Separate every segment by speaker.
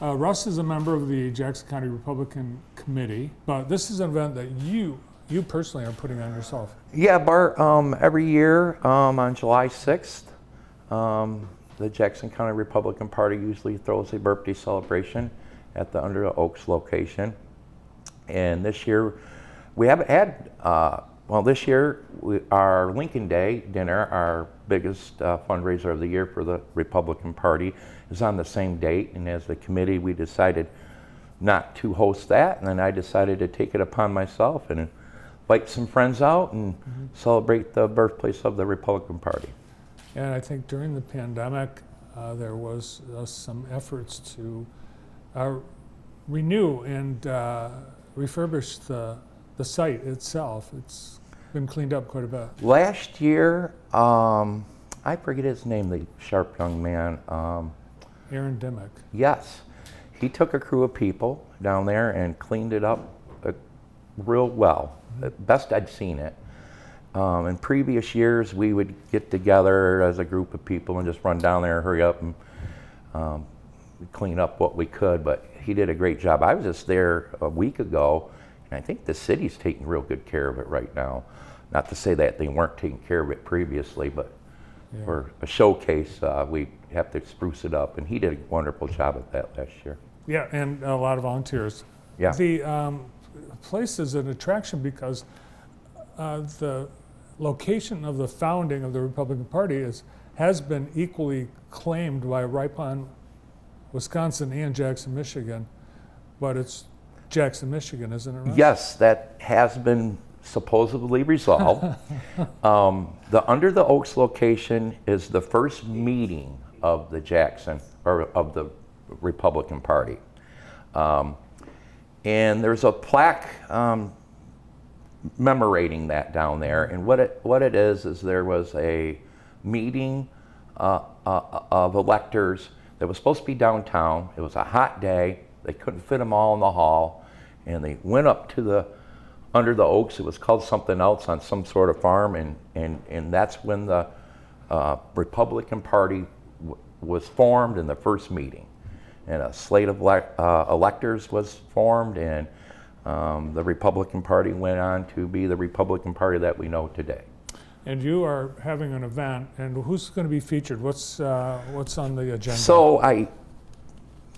Speaker 1: Russ is a member of the Jackson County Republican Committee, but this is an event that you personally are putting on yourself.
Speaker 2: Yeah, Bart, every year on July 6th, the Jackson County Republican Party usually throws a birthday celebration at the Under the Oaks location. And this year, we haven't had, this year, our Lincoln Day dinner, our biggest fundraiser of the year for the Republican Party, is on the same date. And as the committee, we decided not to host that. And then I decided to take it upon myself and invite some friends out and celebrate the birthplace of the Republican Party.
Speaker 1: And I think during the pandemic, there was some efforts to renew and refurbish the site itself. It's been cleaned up quite a bit.
Speaker 2: Last year, I forget his name, the sharp young man.
Speaker 1: Aaron Dimmick.
Speaker 2: Yes, he took a crew of people down there and cleaned it up real well. Best I'd seen it. In previous years, we would get together as a group of people and just run down there, hurry up and clean up what we could, but he did a great job. I was just there a week ago, and I think the city's taking real good care of it right now. Not to say that they weren't taking care of it previously, but for a showcase, we have to spruce it up, and he did a wonderful job at that last year.
Speaker 1: Yeah, and a lot of volunteers.
Speaker 2: Yeah.
Speaker 1: The place is an attraction because the location of the founding of the Republican Party has been equally claimed by Ripon, Wisconsin, and Jackson, Michigan, but it's Jackson, Michigan, isn't it, Russ?
Speaker 2: Yes, that has been supposedly resolved. The Under the Oaks location is the first meeting of the Jackson, or of the Republican Party. And there's a plaque commemorating that down there. And what it is there was a meeting of electors that was supposed to be downtown. It was a hot day. They couldn't fit them all in the hall. And they went up to the Under the Oaks. It was called something else on some sort of farm. And that's when the Republican Party was formed in the first meeting. And a slate of electors was formed, and the Republican Party went on to be the Republican Party that we know today.
Speaker 1: And you are having an event, and who's going to be featured? What's on the agenda?
Speaker 2: So I'm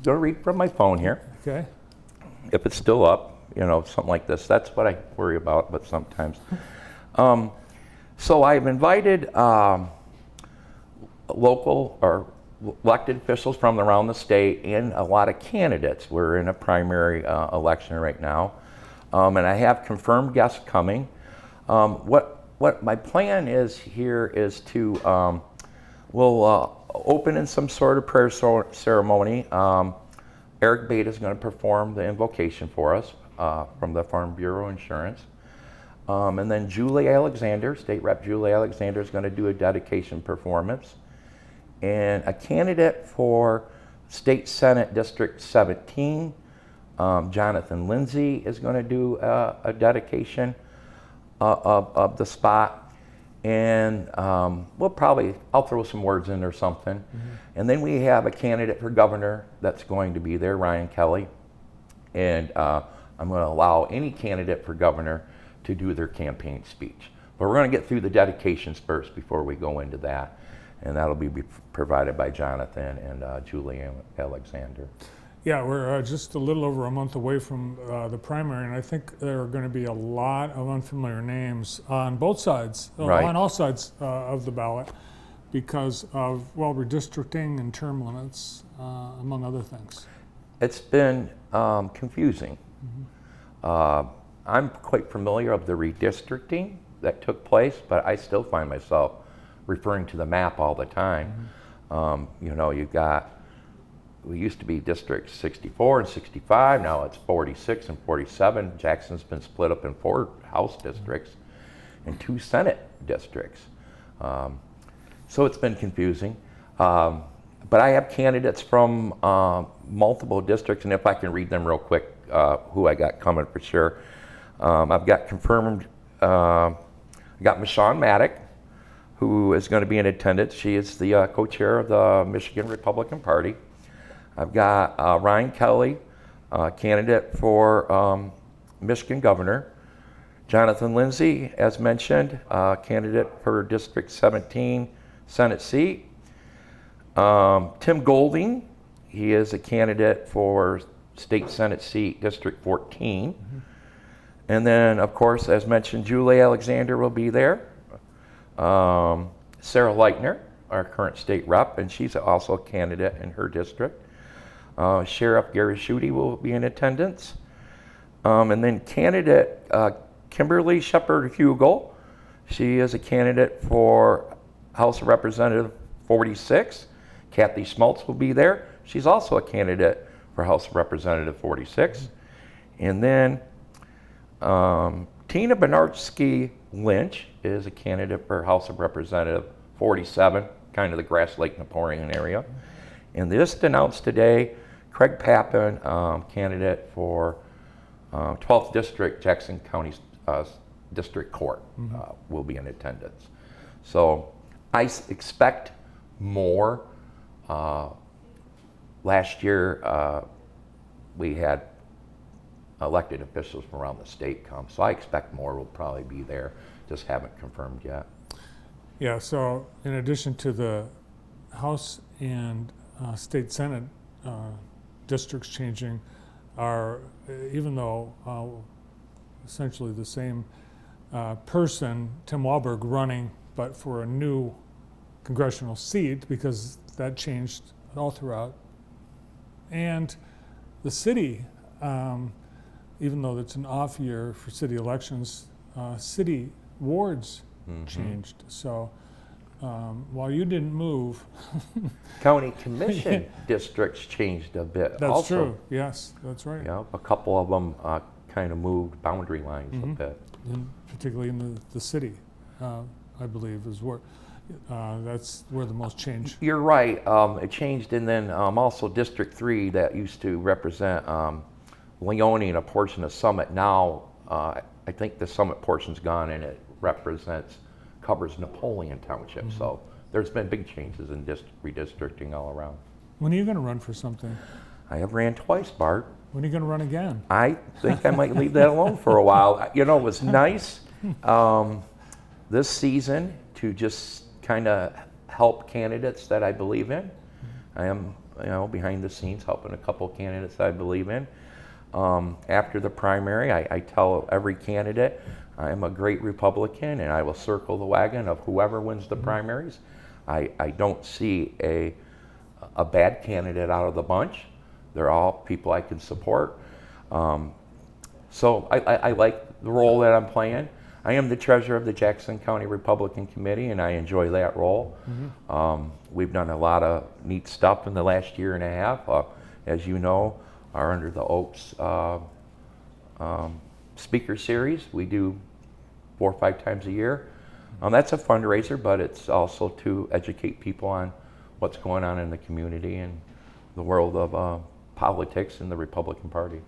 Speaker 2: going to read from my phone here.
Speaker 1: Okay.
Speaker 2: If it's still up, something like this. That's what I worry about, but sometimes. So I've invited local or elected officials from around the state and a lot of candidates. We're in a primary election right now. And I have confirmed guests coming. What my plan is here is to, we'll open in some sort of prayer ceremony. Eric Bate is going to perform the invocation for us from the Farm Bureau Insurance. And then Julie Alexander, State Rep Julie Alexander, is going to do a dedication performance. And a candidate for State Senate District 17, Jonathan Lindsay, is going to do a dedication of the spot. And I'll throw some words in or something. Mm-hmm. And then we have a candidate for governor that's going to be there, Ryan Kelly. And I'm going to allow any candidate for governor to do their campaign speech. But we're going to get through the dedications first before we go into that. And that'll be provided by Jonathan and Julie Alexander.
Speaker 1: Yeah, we're just a little over a month away from the primary, and I think there are going to be a lot of unfamiliar names on both sides,
Speaker 2: right.
Speaker 1: On all sides of the ballot, because of, redistricting and term limits, among other things.
Speaker 2: It's been confusing. Mm-hmm. I'm quite familiar of the redistricting that took place, but I still find myself referring to the map all the time. Mm-hmm. We used to be District 64 and 65, now it's 46 and 47. Jackson's been split up in 4 House districts and 2 Senate districts. So it's been confusing. But I have candidates from multiple districts, and if I can read them real quick, who I got coming for sure. I've got confirmed, I got Michonne Maddock, who is going to be in attendance. She is the co-chair of the Michigan Republican Party. I've got Ryan Kelly, candidate for Michigan governor. Jonathan Lindsay, as mentioned, candidate for District 17 Senate seat. Tim Golding, he is a candidate for State Senate seat District 14. And then, of course, as mentioned, Julie Alexander will be there. Sarah Leitner, our current state rep, and she's also a candidate in her district. Sheriff Gary Schutte will be in attendance. And then candidate Kimberly Shepard Hugel. She is a candidate for House of Representative 46. Kathy Schmaltz will be there. She's also a candidate for House of Representative 46. And then Tina Bernardsky Lynch is a candidate for House of Representative 47, kind of the Grass Lake Napoleon area. And just announced today, Craig Pappen, candidate for 12th District, Jackson County District Court, will be in attendance. So I expect more. Last year, we had elected officials from around the state come, so I expect more will probably be there, just haven't confirmed yet.
Speaker 1: Yeah, so in addition to the House and State Senate districts changing, are, even though essentially the same person, Tim Walberg, running, but for a new congressional seat, because that changed all throughout. And the city, even though it's an off year for city elections, city wards changed. So while you didn't move,
Speaker 2: County commission districts changed a bit.
Speaker 1: that's
Speaker 2: also.
Speaker 1: true. Yes, that's right.
Speaker 2: Yeah, a couple of them kind of moved boundary lines a bit.
Speaker 1: Particularly in the city, I believe, is where that's where the most change.
Speaker 2: You're right. It changed, and then also District 3 that used to represent Leone and a portion of Summit. Now, I think the Summit portion's gone, and it covers Napoleon Township. So there's been big changes in redistricting all around.
Speaker 1: When are you going to run for something?
Speaker 2: I have ran twice, Bart.
Speaker 1: When are you going to run again?
Speaker 2: I think I might leave that alone for a while. You know, it was nice this season to just kind of help candidates that I believe in. I am, behind the scenes helping a couple candidates that I believe in. After the primary, I tell every candidate I am a great Republican and I will circle the wagon of whoever wins the primaries. I don't see a bad candidate out of the bunch. They're all people I can support. So I like the role that I'm playing. I am the treasurer of the Jackson County Republican Committee, and I enjoy that role. We've done a lot of neat stuff in the last year and a half. As you know, are under the Oaks speaker series. We do 4 or 5 times a year. That's a fundraiser, but it's also to educate people on what's going on in the community and the world of politics in the Republican Party.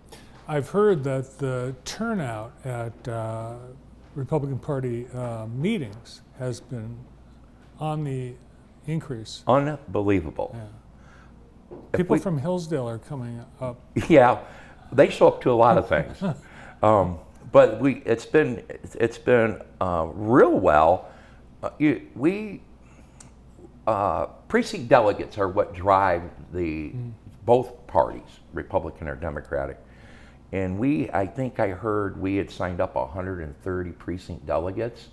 Speaker 1: I've heard that the turnout at Republican Party meetings has been on the increase.
Speaker 2: Unbelievable.
Speaker 1: Yeah. People from Hillsdale are coming up.
Speaker 2: Yeah, they show up to a lot of things. But it's been real well. Precinct delegates are what drive both parties, Republican or Democratic. And I think I heard we had signed up 130 precinct delegates.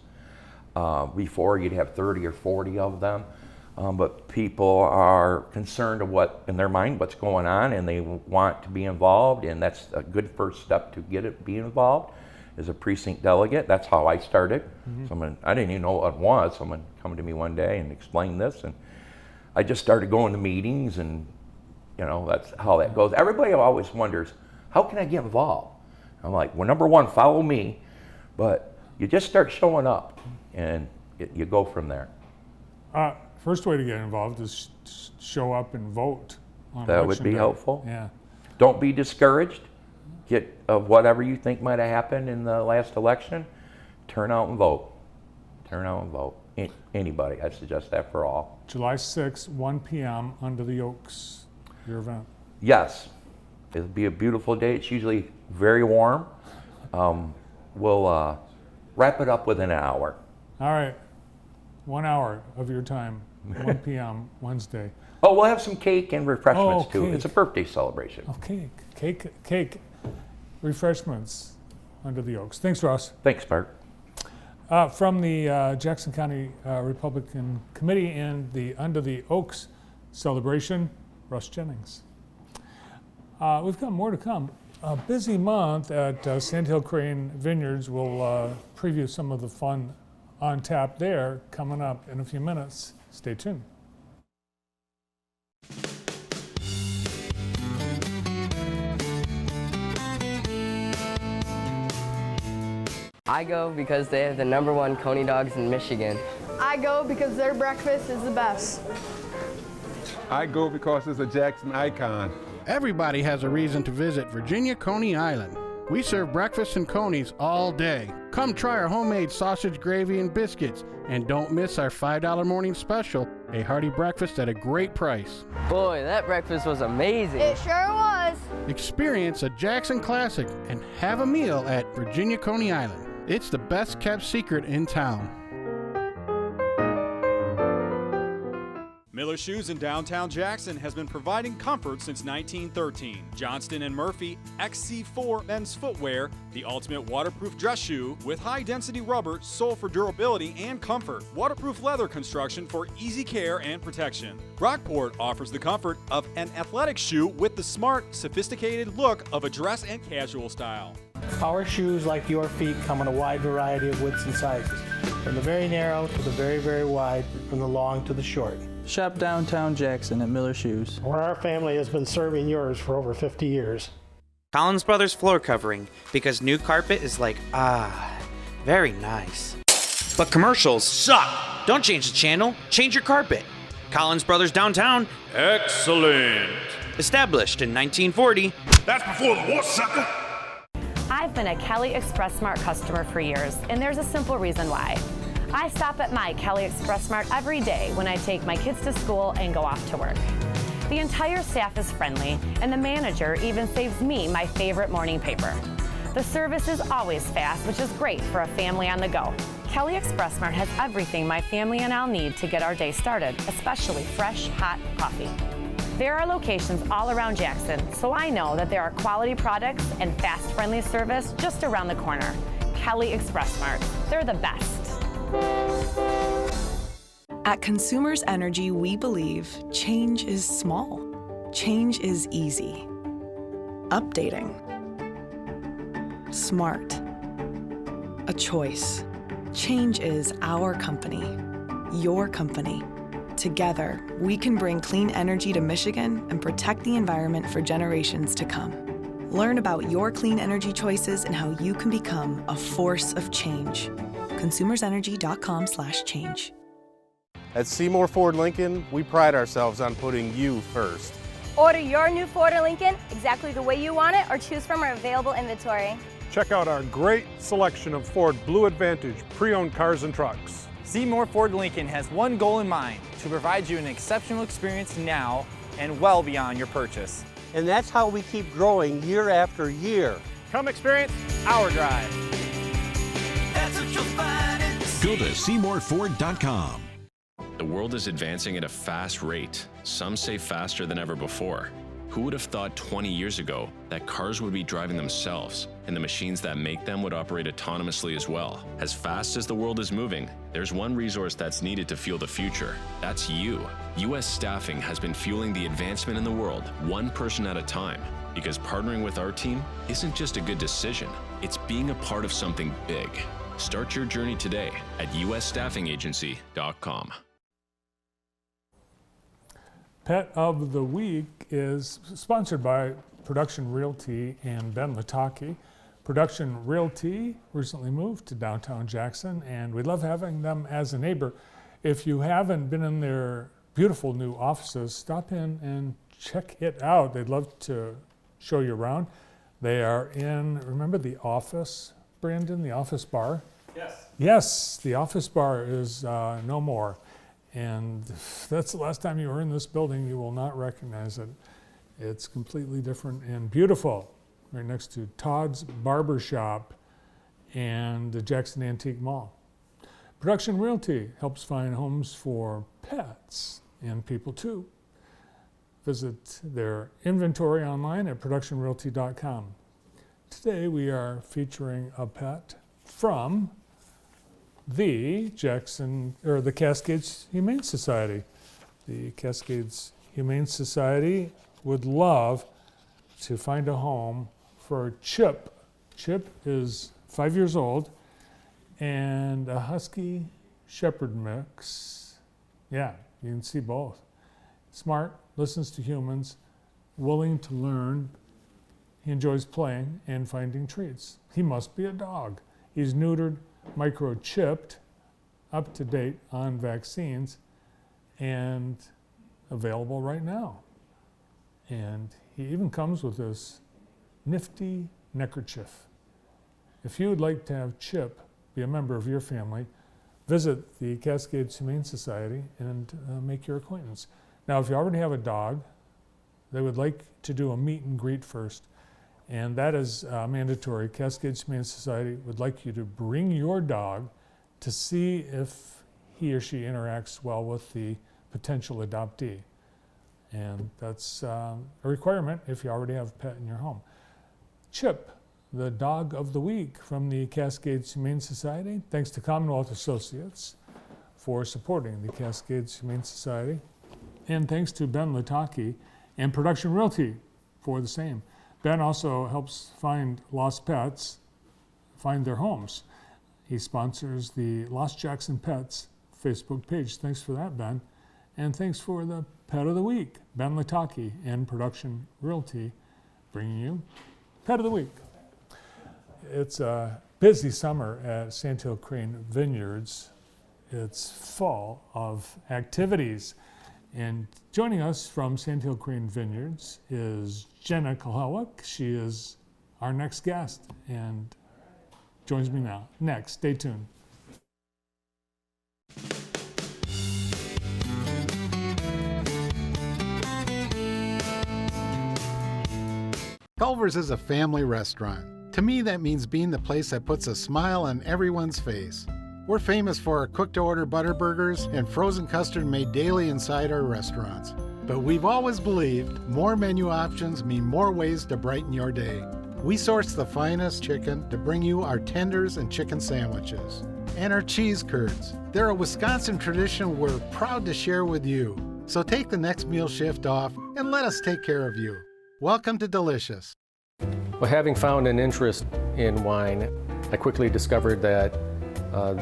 Speaker 2: Before you'd have 30 or 40 of them. But people are concerned of in their mind, what's going on, and they want to be involved, and that's a good first step to be involved as a precinct delegate. That's how I started. I didn't even know what it was. Someone come to me one day and explained this, and I just started going to meetings, and that's how that goes. Everybody always wonders, how can I get involved? I'm like, well, number one, follow me, but you just start showing up, and you go from there.
Speaker 1: First way to get involved is show up and vote on
Speaker 2: That would
Speaker 1: election
Speaker 2: be
Speaker 1: day.
Speaker 2: helpful.
Speaker 1: Yeah.
Speaker 2: Don't be discouraged. Get whatever you think might have happened in the last election. Turn out and vote. Turn out and vote. Anybody. I suggest that for all.
Speaker 1: July 6th, 1 p.m. under the Oaks, your event.
Speaker 2: Yes, it'll be a beautiful day. It's usually very warm. We'll wrap it up within an hour.
Speaker 1: All right, 1 hour of your time, 1 p.m. Wednesday.
Speaker 2: Oh, we'll have some cake and refreshments too.
Speaker 1: cake.
Speaker 2: It's a birthday celebration.
Speaker 1: Oh, cake, refreshments under the oaks. Thanks, Ross.
Speaker 2: Thanks, Bart.
Speaker 1: From the Jackson County Republican Committee and the Under the Oaks celebration, Russ Jennings. We've got more to come. A busy month at Sandhill Crane Vineyards. We'll preview some of the fun on tap there coming up in a few minutes. Stay tuned.
Speaker 3: I go because they have the #1 Coney dogs in Michigan.
Speaker 4: I go because their breakfast is the best.
Speaker 5: I go because it's a Jackson icon.
Speaker 6: Everybody has a reason to visit Virginia Coney Island. We serve breakfast and conies all day. Come try our homemade sausage gravy and biscuits, and don't miss our $5 morning special, a hearty breakfast at a great price.
Speaker 3: Boy, that breakfast was amazing.
Speaker 4: It sure was.
Speaker 6: Experience a Jackson classic and have a meal at Virginia Coney Island. It's the best kept secret in town.
Speaker 7: Miller Shoes in downtown Jackson has been providing comfort since 1913. Johnston & Murphy XC4 men's footwear, the ultimate waterproof dress shoe with high-density rubber sole for durability and comfort. Waterproof leather construction for easy care and protection. Rockport offers the comfort of an athletic shoe with the smart, sophisticated look of a dress and casual style.
Speaker 8: Our shoes, like your feet, come in a wide variety of widths and sizes, from the very narrow to the very, very wide, from the long to the short.
Speaker 9: Shop downtown Jackson at Miller Shoes,
Speaker 8: Where our family has been serving yours for over 50 years.
Speaker 10: Collins Brothers floor covering, because new carpet is like, very nice. But commercials suck. Don't change the channel, change your carpet. Collins Brothers downtown, excellent. Established in 1940.
Speaker 11: That's before the war, sucker.
Speaker 12: I've been a Kelly Express Mart customer for years, and there's a simple reason why. I stop at my Kelly Express Mart every day when I take my kids to school and go off to work. The entire staff is friendly, and the manager even saves me my favorite morning paper. The service is always fast, which is great for a family on the go. Kelly Express Mart has everything my family and I'll need to get our day started, especially fresh, hot coffee. There are locations all around Jackson, so I know that there are quality products and fast, friendly service just around the corner. Kelly Express Mart, they're the best.
Speaker 13: At Consumers Energy, we believe change is small. Change is easy. Updating. Smart. A choice. Change is our company. Your company. Together, we can bring clean energy to Michigan and protect the environment for generations to come. Learn about your clean energy choices and how you can become a force of change. consumersenergy.com/change.
Speaker 14: At Seymour Ford Lincoln, we pride ourselves on putting you first.
Speaker 15: Order your new Ford or Lincoln exactly the way you want it or choose from our available inventory.
Speaker 16: Check out our great selection of Ford Blue Advantage pre-owned cars and trucks.
Speaker 17: Seymour Ford Lincoln has one goal in mind, to provide you an exceptional experience now and well beyond your purchase.
Speaker 18: And that's how we keep growing year after year.
Speaker 17: Come experience our drive.
Speaker 11: That's what you'll find at
Speaker 19: Go to SeymourFord.com.
Speaker 20: The world is advancing at a fast rate, some say faster than ever before. Who would have thought 20 years ago that cars would be driving themselves and the machines that make them would operate autonomously as well? As fast as the world is moving, there's one resource that's needed to fuel the future. That's you. U.S. Staffing has been fueling the advancement in the world, one person at a time. Because partnering with our team isn't just a good decision, it's being a part of something big. Start your journey today at usstaffingagency.com.
Speaker 1: Pet of the Week is sponsored by Production Realty and Ben Lataki. Production Realty recently moved to downtown Jackson, and we love having them as a neighbor. If you haven't been in their beautiful new offices, stop in and check it out. They'd love to show you around. They are in, remember the Office, Brandon, the Office Bar?
Speaker 7: Yes.
Speaker 1: Yes, the Office Bar is no more. And if that's the last time you were in this building, you will not recognize it. It's completely different and beautiful, right next to Todd's Barber Shop and the Jackson Antique Mall. Production Realty helps find homes for pets and people too. Visit their inventory online at productionrealty.com. Today we are featuring a pet from the Cascades Humane Society. The Cascades Humane Society would love to find a home for Chip. Chip is 5 years old and a Husky Shepherd mix. Yeah, you can see both. Smart, listens to humans, willing to learn. He enjoys playing and finding treats. He must be a dog. He's neutered, microchipped, up to date on vaccines, and available right now. And he even comes with this nifty neckerchief. If you would like to have Chip be a member of your family, visit the Cascades Humane Society and make your acquaintance. Now, if you already have a dog, they would like to do a meet and greet first, and that is mandatory. Cascades Humane Society would like you to bring your dog to see if he or she interacts well with the potential adoptee. And that's a requirement if you already have a pet in your home. Chip, the dog of the week from the Cascades Humane Society. Thanks to Commonwealth Associates for supporting the Cascades Humane Society. And thanks to Ben Lataki and Production Realty for the same. Ben also helps find lost pets, find their homes. He sponsors the Lost Jackson Pets Facebook page. Thanks for that, Ben. And thanks for the Pet of the Week, Ben Lataki and Production Realty, bringing you Pet of the Week. It's a busy summer at Sandhill Crane Vineyards. It's full of activities. And joining us from Sandhill Crane Vineyards is Jenna Kulhalik. She is our next guest and joins me now. Next, stay tuned.
Speaker 21: Culver's is a family restaurant. To me, that means being the place that puts a smile on everyone's face. We're famous for our cooked-to-order butter burgers and frozen custard made daily inside our restaurants. But we've always believed more menu options mean more ways to brighten your day. We source the finest chicken to bring you our tenders and chicken sandwiches. And our cheese curds. They're a Wisconsin tradition we're proud to share with you. So take the next meal shift off and let us take care of you. Welcome to Delicious.
Speaker 22: Well, having found an interest in wine, I quickly discovered that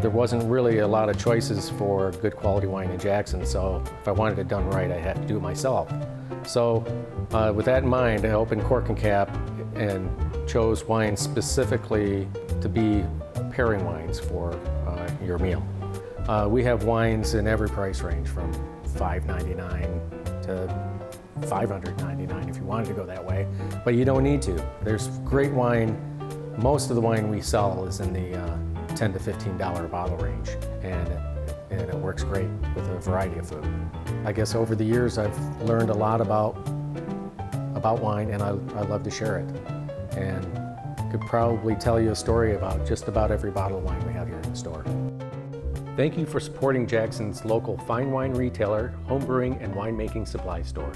Speaker 22: there wasn't really a lot of choices for good quality wine in Jackson, so if I wanted it done right, I had to do it myself. So with that in mind, I opened Cork and Cap and chose wines specifically to be pairing wines for your meal. We have wines in every price range from $5.99 to $599 if you wanted to go that way, but you don't need to. There's great wine. Most of the wine we sell is in the $10 to $15 bottle range, and it works great with a variety of food. I guess over the years I've learned a lot about wine, and I love to share it. And could probably tell you a story about just about every bottle of wine we have here in the store. Thank you for supporting Jackson's local fine wine retailer, home brewing, and winemaking supply store.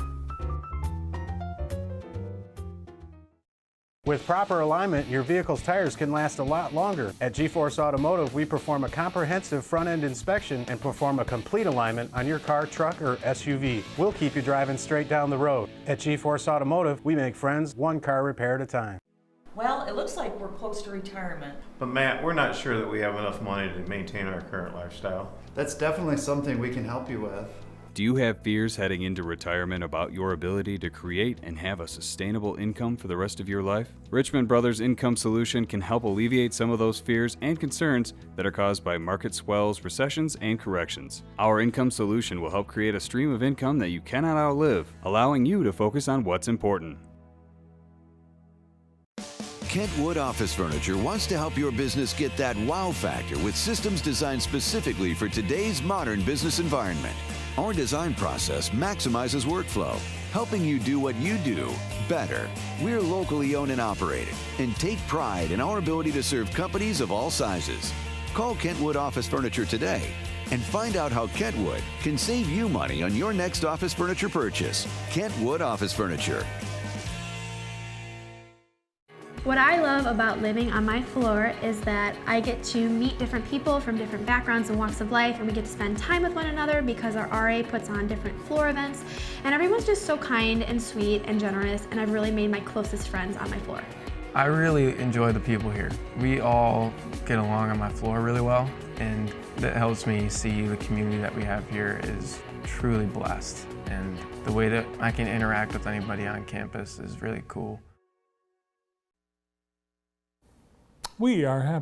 Speaker 8: With proper alignment, your vehicle's tires can last a lot longer. At G-Force Automotive, we perform a comprehensive front-end inspection and perform a complete alignment on your car, truck, or SUV. We'll keep you driving straight down the road. At G-Force Automotive, we make friends one car repair at a time.
Speaker 23: Well, it looks like we're close to retirement.
Speaker 24: But Matt, we're not sure that we have enough money to maintain our current lifestyle.
Speaker 25: That's definitely something we can help you with.
Speaker 7: Do you have fears heading into retirement about your ability to create and have a sustainable income for the rest of your life? Richmond Brothers Income Solution can help alleviate some of those fears and concerns that are caused by market swells, recessions, and corrections. Our income solution will help create a stream of income that you cannot outlive, allowing you to focus on what's important.
Speaker 26: Kentwood Office Furniture wants to help your business get that wow factor with systems designed specifically for today's modern business environment. Our design process maximizes workflow, helping you do what you do better. We're locally owned and operated and take pride in our ability to serve companies of all sizes. Call Kentwood Office Furniture today and find out how Kentwood can save you money on your next office furniture purchase. Kentwood Office Furniture.
Speaker 2: What I love about living on my floor is that I get to meet different people from different backgrounds and walks of life, and we get to spend time with one another because our RA puts on different floor events, and everyone's just so kind and sweet and generous, and I've really made my closest friends on my floor.
Speaker 3: I really enjoy the people here. We all get along on my floor really well, and that helps me see the community that we have here is truly blessed, and the way that I can interact with anybody on campus is really cool.
Speaker 1: We are happy